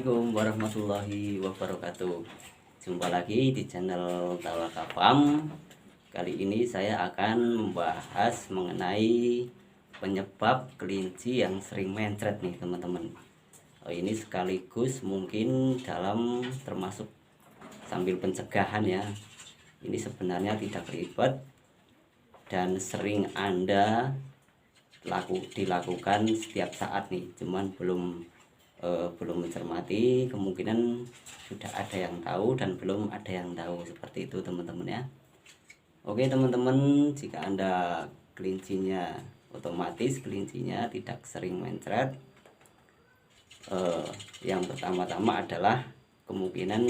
Assalamualaikum warahmatullahi wabarakatuh. Jumpa lagi di channel Tawaka Farm. Kali ini saya akan membahas mengenai penyebab kelinci yang sering mencret nih teman-teman. Ini sekaligus mungkin dalam termasuk sambil pencegahan ya. Ini sebenarnya tidak ribet dan sering Anda dilakukan setiap saat nih, cuman belum mencermati, kemungkinan sudah ada yang tahu dan belum ada yang tahu, seperti itu teman-teman ya. Oke teman-teman, jika Anda kelincinya otomatis kelincinya tidak sering mencret, yang pertama-tama adalah kemungkinan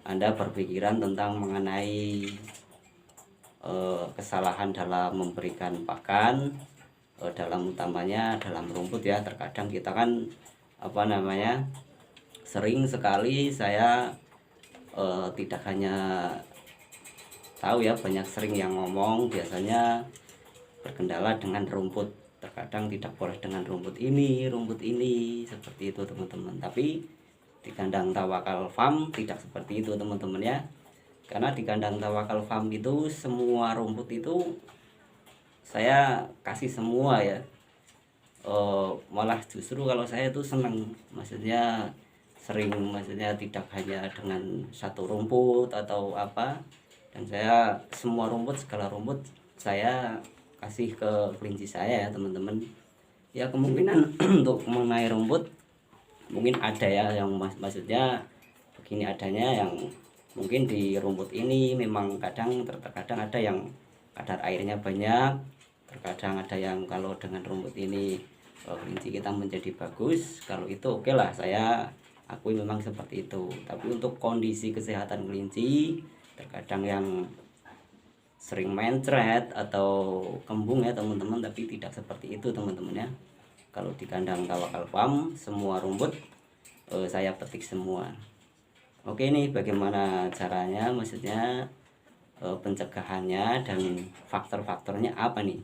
Anda berpikiran tentang mengenai kesalahan dalam memberikan pakan, dalam utamanya dalam rumput ya. Terkadang kita kan sering sekali saya tidak hanya tahu ya, banyak sering yang ngomong biasanya berkendala dengan rumput. Terkadang tidak boleh dengan rumput ini seperti itu teman-teman. Tapi di kandang Tawakal Farm tidak seperti itu teman-teman ya. Karena di kandang Tawakal Farm itu semua rumput itu saya kasih semua ya. Malah justru kalau saya itu senang, maksudnya tidak hanya dengan satu rumput atau apa, dan saya semua rumput, segala rumput saya kasih ke kelinci saya ya teman-teman ya. Kemungkinan untuk mengenai rumput mungkin ada ya yang maksudnya begini adanya, yang mungkin di rumput ini memang terkadang ada yang kadar airnya banyak, terkadang ada yang kalau dengan rumput ini kelinci kita menjadi bagus. Kalau itu oke lah, saya akui memang seperti itu. Tapi untuk kondisi kesehatan kelinci, terkadang yang sering mencret atau kembung ya teman-teman, tapi tidak seperti itu teman-teman ya. Kalau di kandang Tawakal Farm semua rumput saya petik semua. Oke, nih bagaimana caranya, maksudnya pencegahannya dan faktor-faktornya apa nih.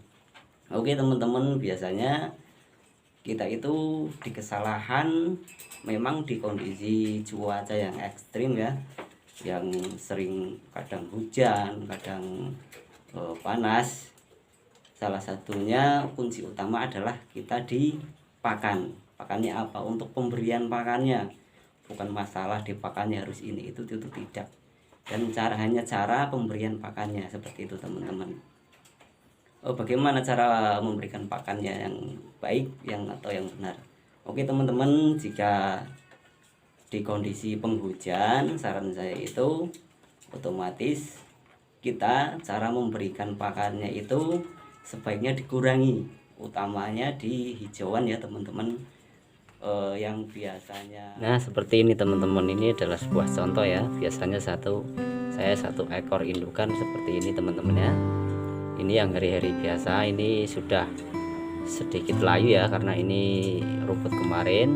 Oke teman-teman, biasanya kita itu di kesalahan memang di kondisi cuaca yang ekstrim ya, yang sering kadang hujan, kadang panas. Salah satunya kunci utama adalah kita di pakannya apa, untuk pemberian pakannya, bukan masalah di pakannya harus ini itu tidak, dan hanya cara pemberian pakannya seperti itu teman-teman. Bagaimana cara memberikan pakannya yang baik atau yang benar. Oke teman-teman, jika di kondisi penghujan, saran saya itu otomatis kita cara memberikan pakannya itu sebaiknya dikurangi, utamanya di hijauan ya teman-teman. Yang biasanya seperti ini teman-teman, ini adalah sebuah contoh ya. Biasanya saya satu ekor indukan seperti ini teman-teman ya. Ini yang hari-hari biasa, ini sudah sedikit layu ya karena ini rumput kemarin.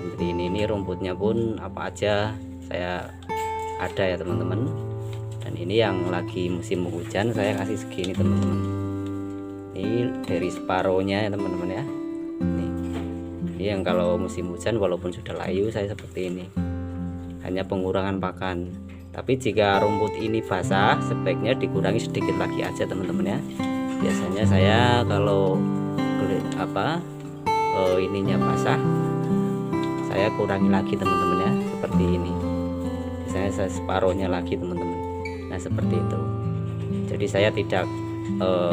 Seperti ini rumputnya pun apa aja saya ada ya teman-teman. Dan ini yang lagi musim hujan saya kasih segini teman-teman. Ini dari separohnya ya teman-teman ya. Ini yang kalau musim hujan walaupun sudah layu saya seperti ini, hanya pengurangan pakan. Tapi jika rumput ini basah sebaiknya dikurangi sedikit lagi aja teman-teman ya. Biasanya saya kalau ininya basah saya kurangi lagi teman-teman ya, seperti ini. Biasanya saya separohnya lagi teman-teman. Nah seperti itu. Jadi saya tidak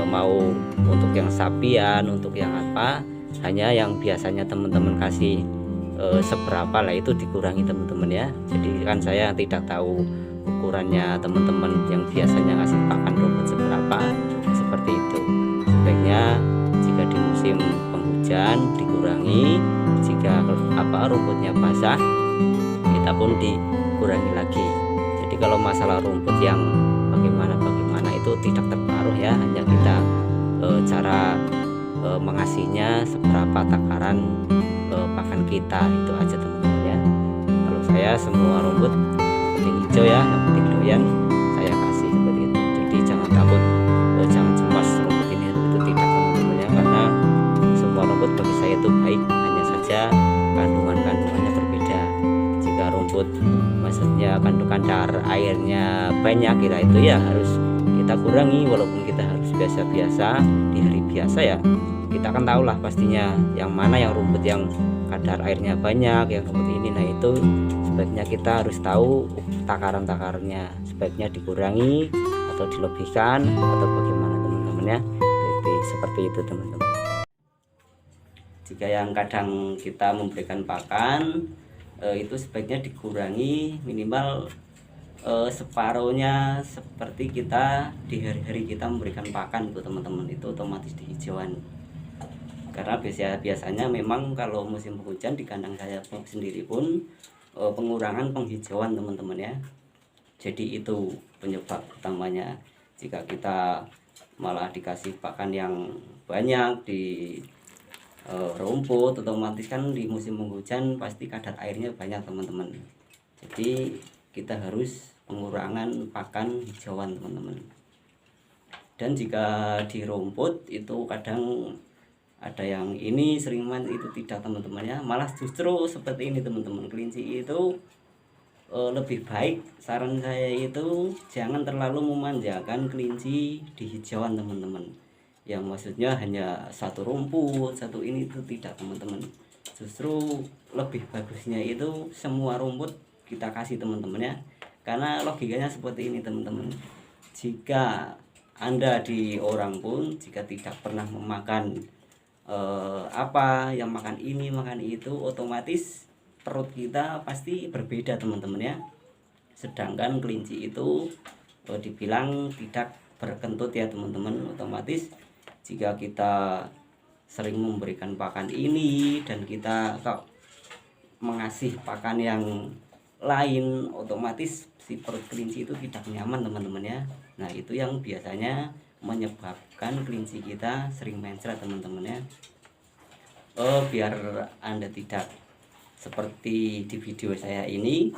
mau untuk yang sapian, untuk yang apa, hanya yang biasanya teman-teman kasih seberapa lah itu dikurangi teman-teman ya. Jadi kan saya tidak tahu ukurannya teman-teman yang biasanya ngasih pakan rumput seberapa, seperti itu. Sebaiknya jika di musim penghujan dikurangi, jika rumputnya basah kita pun dikurangi lagi. Jadi kalau masalah rumput yang bagaimana itu tidak terpengaruh ya, hanya kita cara mengasihnya seberapa takaran pakan kita, itu aja teman-teman ya. Kalau saya semua rumput penting hijau ya, yang penting doyan saya kasih seperti itu. Jadi jangan takut, jangan cemas rumput ini itu tidak teman-teman ya, karena semua rumput bagi saya itu baik, hanya saja kandungannya berbeda rumput maksudnya kadar airnya banyak, kira itu ya harus kita kurangi. Walaupun kita harus biasa-biasa di hari biasa ya, kita kan tahu lah pastinya yang mana yang rumput yang kadar airnya banyak, yang rumput ini. Nah itu sebaiknya kita harus tahu takaran-takarannya, sebaiknya dikurangi atau dilebihkan atau bagaimana teman-teman ya. Seperti itu teman-teman. Jika yang kadang kita memberikan pakan itu sebaiknya dikurangi minimal separuhnya, seperti kita di hari-hari kita memberikan pakan tuh teman-teman, itu otomatis di hijauan. Karena biasanya memang kalau musim hujan di kandang saya sendiri pun pengurangan penghijauan teman-teman ya. Jadi itu penyebab utamanya. Jika kita malah dikasih pakan yang banyak di rumput, otomatis kan di musim hujan pasti kadar airnya banyak teman-teman. Jadi kita harus pengurangan pakan hijauan teman-teman. Dan jika di rumput itu kadang ada yang ini sering main, itu tidak teman-teman ya, malah justru seperti ini teman-teman. Kelinci itu lebih baik, saran saya itu jangan terlalu memanjakan kelinci di hijauan teman-teman, yang maksudnya hanya satu rumput satu ini, itu tidak teman-teman. Justru lebih bagusnya itu semua rumput kita kasih teman-teman ya. Karena logikanya seperti ini teman-teman, jika Anda di orang pun jika tidak pernah memakan apa yang makan ini makan itu, otomatis perut kita pasti berbeda teman-teman ya. Sedangkan kelinci itu dibilang tidak berkentut ya teman-teman. Otomatis jika kita sering memberikan pakan ini dan kita kok mengasih pakan yang lain, otomatis si perut kelinci itu tidak nyaman teman-teman ya. Nah itu yang biasanya menyebabkan kelinci kita sering mencret teman-teman ya. Biar Anda tidak seperti di video saya ini,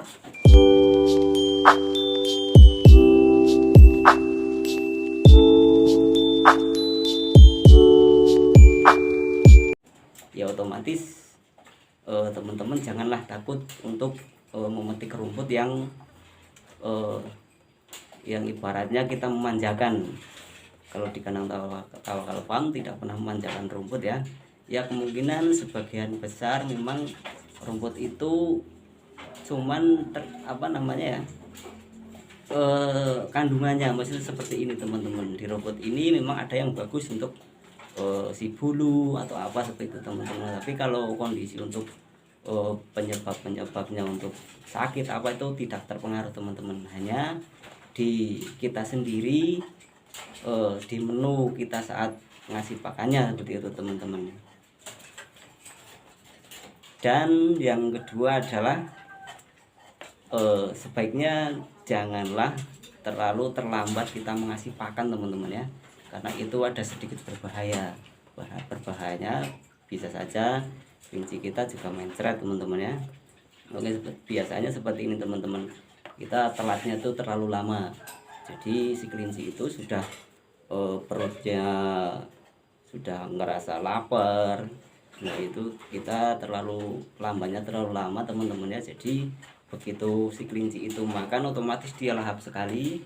ya otomatis teman-teman janganlah takut untuk memetik rumput yang ibaratnya kita memanjakan. Kalau di kandang tawakal farm tidak pernah memanjakan rumput ya. Ya kemungkinan sebagian besar memang rumput itu cuman kandungannya maksudnya seperti ini teman-teman. Di rumput ini memang ada yang bagus untuk si bulu atau apa seperti itu teman-teman. Tapi kalau kondisi untuk penyebabnya untuk sakit apa itu tidak terpengaruh teman-teman. Hanya di kita sendiri, di menu kita saat ngasih pakannya seperti itu teman-teman. Dan yang kedua adalah sebaiknya janganlah terlalu terlambat kita mengasih pakan teman-teman ya. Karena itu ada sedikit berbahayanya bisa saja kelinci kita juga mencret teman-teman ya. Oke, biasanya seperti ini teman-teman, kita telatnya itu terlalu lama, jadi si kelinci itu sudah perutnya sudah ngerasa lapar. Nah itu kita lambatnya terlalu lama teman-teman ya. Jadi begitu si kelinci itu makan, otomatis dia lahap sekali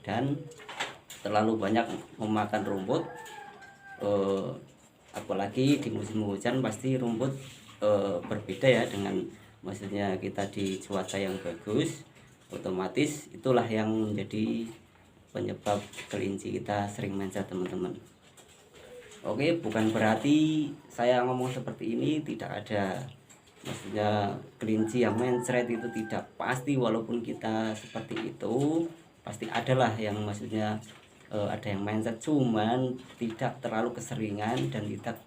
dan terlalu banyak memakan rumput. Apalagi di musim hujan pasti rumput berbeda ya dengan maksudnya kita di cuaca yang bagus, otomatis itulah yang menjadi penyebab kelinci kita sering mencret teman-teman. Oke, bukan berarti saya ngomong seperti ini tidak ada maksudnya kelinci yang mencret itu tidak, pasti walaupun kita seperti itu pasti adalah yang maksudnya ada yang mencret, cuman tidak terlalu keseringan dan tidak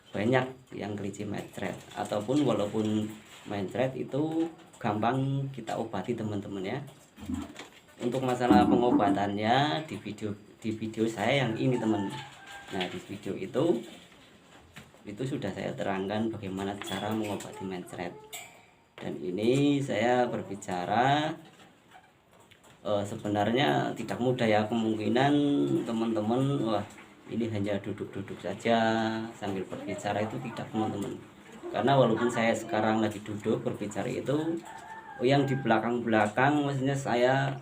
banyak yang kelinci mencret. Ataupun walaupun mencret itu gampang kita obati teman-teman ya. Untuk masalah pengobatannya di video saya yang ini teman. Nah di video itu sudah saya terangkan bagaimana cara mengobati mencret. Dan ini saya berbicara sebenarnya tidak mudah ya. Kemungkinan teman-teman wah ini hanya duduk-duduk saja sambil berbicara, itu tidak teman-teman. Karena walaupun saya sekarang lagi duduk berbicara itu Oh, yang di belakang-belakang maksudnya saya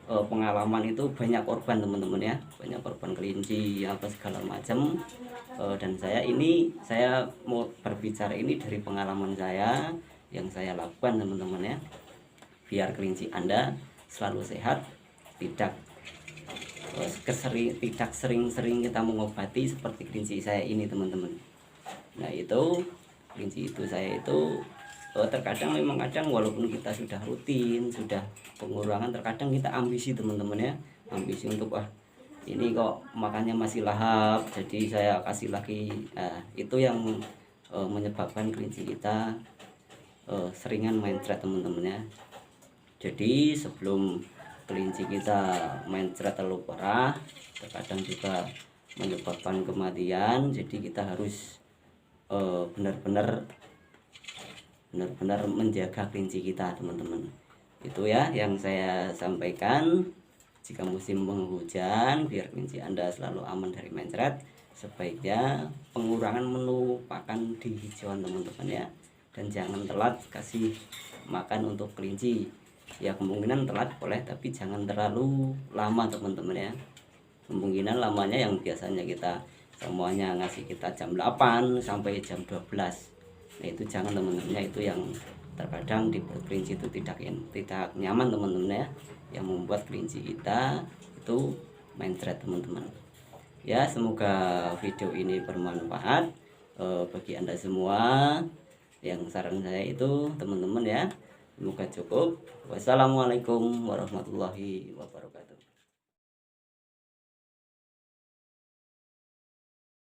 pengalaman itu banyak korban teman-teman ya, banyak korban kelinci apa segala macam. Dan saya mau berbicara ini dari pengalaman saya yang saya lakukan teman-teman ya, biar kelinci Anda selalu sehat, tidak tidak sering-sering kita mengobati seperti kelinci saya ini teman-teman. Nah itu kelinci itu saya itu terkadang memang kadang walaupun kita sudah rutin, sudah pengurangan, terkadang kita ambisi teman-teman ya, ambisi untuk ini kok makannya masih lahap, jadi saya kasih lagi. Itu yang menyebabkan kelinci kita seringan mencret teman-teman ya. Jadi sebelum kelinci kita mencret terlalu parah, terkadang juga menyebabkan kematian. Jadi kita harus benar-benar menjaga kelinci kita teman-teman. Itu ya yang saya sampaikan. Jika musim penghujan, biar kelinci Anda selalu aman dari mencret, sebaiknya pengurangan menu pakan di hijauan teman-teman ya. Dan jangan telat kasih makan untuk kelinci. Ya kemungkinan telat boleh, tapi jangan terlalu lama teman-teman ya. Kemungkinan lamanya yang biasanya kita semuanya ngasih kita jam 8 sampai jam 12. Nah itu jangan teman-teman ya, itu yang terkadang di perut kelinci itu tidak nyaman teman-teman ya, yang membuat kelinci kita itu mencret teman-teman ya. Semoga video ini bermanfaat bagi Anda semua. Yang saran saya itu teman-teman ya, semoga cukup. Wassalamualaikum warahmatullahi wabarakatuh.